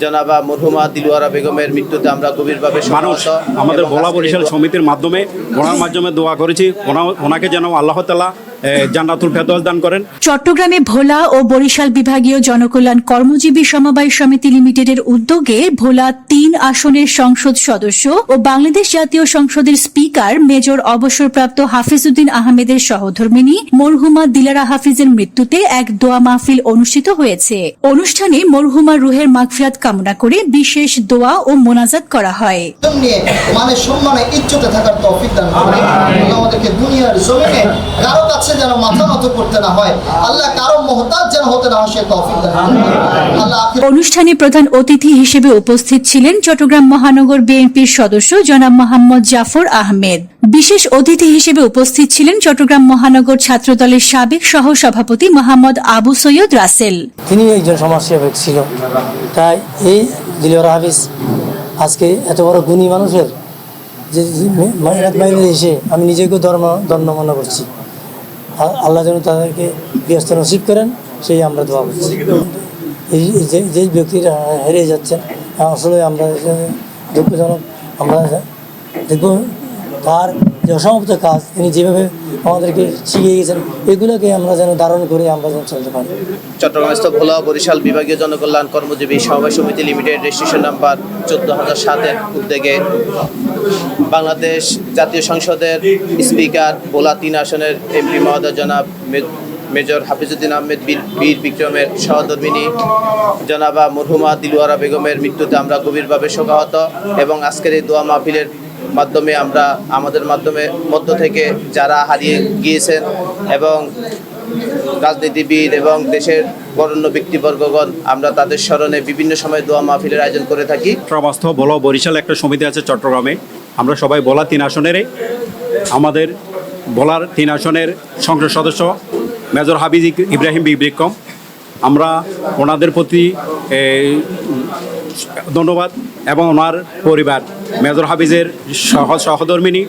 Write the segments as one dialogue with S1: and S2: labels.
S1: জনাবা মরহুমা দিলওয়ারা বেগমের মৃত্যুতে আমরা গভীরভাবে
S2: মানুষ আমাদের ভোলা বরিশাল সমিতির মাধ্যমে ওনার মাধ্যমে দোয়া করেছি ওনাকে যেন আল্লাহ তাআলা জান্নাতুল ফেরদৌস দান করেন।
S3: চট্টগ্রামে ভোলা ও বরিশাল বিভাগীয় জনকল্যাণ কর্মজীবী সমবায় সমিতি লিমিটেডের উদ্যোগে ভোলা ৩ আসনের সংসদ সদস্য ও বাংলাদেশ জাতীয় সংসদের স্পিকার মেজর অবসরপ্রাপ্ত হাফিজউদ্দিন আহমেদের সহধর্মিণী মরহুমা দিলারা হাফিজের মৃত্যুতে এক দোয়া মাহফিল অনুষ্ঠিত হয়েছে। অনুষ্ঠানে মরহুমা রুহের মাগফিরাত কামনা করে বিশেষ দোয়া ও মোনাজাত করা হয়।
S4: মানে সম্মানে ইজ্জতে থাকার তৌফিক দান করেন। আমাদেরকে দুনিয়ার জমিনে কারো কাছে যেন মাথা নত করতে না হয়, আল্লাহ কারো মুহতাজ যেন হতে না হয় সে তৌফিক দান করেন। আল্লাহ
S3: অনুষ্ঠানে প্রধান অতিথি হিসেবে উপস্থিত ছিলেন চট্টগ্রাম মহানগর বিএনপির সদস্য জনাব মোহাম্মদ জাফর আহমেদ। বিশেষ অতিথি হিসেবে উপস্থিত ছিলেন চট্টগ্রাম মহানগর ছাত্রদলের সাবেক সহ সভাপতি মোহাম্মদ আবু সৈয়দ রাসেল।
S5: তিনি একজন সমাজসেবক ছিল, তাই এই দিলওয়ারা হাফিজ আজকে এত বড় গুণী মানুষের যে বাইরে এসে আমি নিজেকেও ধন্য মনে করছি। আল্লাহ যেন তাদেরকে ব্যস্ত নসিব করেন সেই আমরা দোয়া করছি। এই যে ব্যক্তিরা হেরিয়ে যাচ্ছেন আসলে আমরা দুঃখজনক। আমরা দেখব তার যে অসমাপ্ত কাজ তিনি যেভাবে আমাদেরকে শিখিয়ে গেছেন এগুলোকে আমরা যেন ধারণ করে আমরা যেন চলতে পারি।
S1: চট্টগ্রামস্থ ভোলা বরিশাল বিভাগীয় জনকল্যাণ কর্মজীবী সমবায় সমিতি লিমিটেড রেজিস্ট্রেশন নাম্বার ১৪,০০৭-এর উদ্যোগে বাংলাদেশ জাতীয় সংসদের স্পিকার ভোলা ৩ আসনের এমপি মহোদয় জনাব মেজর হাফিজউদ্দিন আহমেদ বীর বিক্রমের সহধর্মিণী জনাবা মরহুমা দিলওয়ারা বেগমের মৃত্যুতে আমরা গভীরভাবে শোকাহত এবং আজকের এই দোয়া মাহফিলের মাধ্যমে আমরা আমাদের মধ্য থেকে যারা হারিয়ে গিয়েছেন এবং রাজনীতিবিদ এবং দেশের বরেণ্য ব্যক্তিবর্গগণ আমরা তাদের স্মরণে বিভিন্ন সময় দোয়া মাহফিলের আয়োজন করে থাকি।
S2: চট্টগ্রামস্থ ভোলা বরিশাল একটা সমিতি আছে চট্টগ্রামে। আমরা সবাই ভোলা ৩ আসনেরই আমাদের ভোলার ৩ আসনের সংসদ সদস্য মেজর হাফিজ ইব্রাহিম বিক্রম, আমরা ওনাদের প্রতি ধন্যবাদ এবং ওনার পরিবার মেজর হাফিজের সহধর্মিণী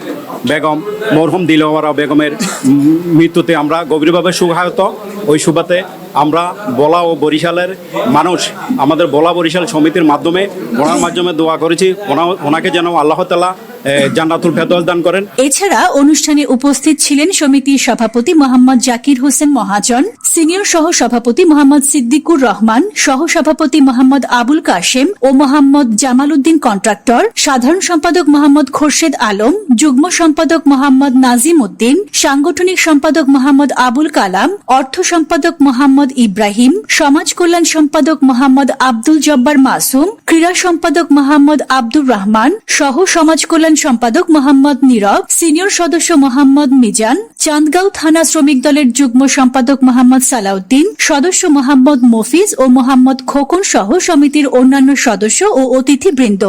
S2: বেগম মরহুম দিলওয়ারা বেগমের মৃত্যুতে আমরা গভীরভাবে শোকাহত। ওই সুবাদে আমরা ভোলা ও বরিশালের মানুষ আমাদের ভোলা বরিশাল সমিতির মাধ্যমে ওনার মাধ্যমে দোয়া করেছি ওনাকে যেন আল্লাহ তাআলা জান্নাতুল ফেরদৌস দান করেন।
S3: এছাড়া অনুষ্ঠানে উপস্থিত ছিলেন সমিতির সভাপতি মোহাম্মদ জাকির হোসেন মহাজন, সিনিয়র সহ সভাপতি মোহাম্মদ সিদ্দিকুর রহমান, সহ সভাপতি মোহাম্মদ আবুল কাশেম ও মোহাম্মদ জামাল উদ্দিন কন্ট্রাক্টর, সাধারণ সম্পাদক মোহাম্মদ খোরশেদ আলম, যুগ্ম সম্পাদক মোহাম্মদ নাজিম উদ্দিন, সাংগঠনিক সম্পাদক মোহাম্মদ আবুল কালাম, অর্থ সম্পাদক মোহাম্মদ ইব্রাহিম, সমাজ কল্যাণ সম্পাদক মোহাম্মদ আব্দুল জব্বার মাসুম, ক্রীড়া সম্পাদক মোহাম্মদ আব্দুর রহমান, সহ সমাজ কল্যাণ সম্পাদক মোহাম্মদ নীরব, সিনিয়র সদস্য মোহাম্মদ মিজান, চান্দগাঁও থানা শ্রমিক দলের যুগ্ম সম্পাদক মোহাম্মদ সালাউদ্দিন, সদস্য মোহাম্মদ মফিজ ও মোহাম্মদ খোকন সহ সমিতির অন্যান্য সদস্য ও অতিথিবৃন্দ।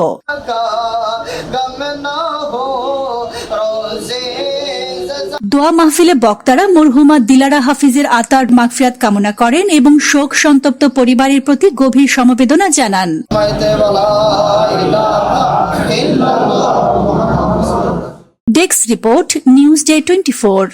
S3: দোয়া মাহফিলে বক্তারা মরহুমা দিলারা হাফিজের আত্মার মাগফিরাত কামনা করেন এবং শোক সন্তপ্ত পরিবারের প্রতি গভীর সমবেদনা জানান। Desk report, news day 24।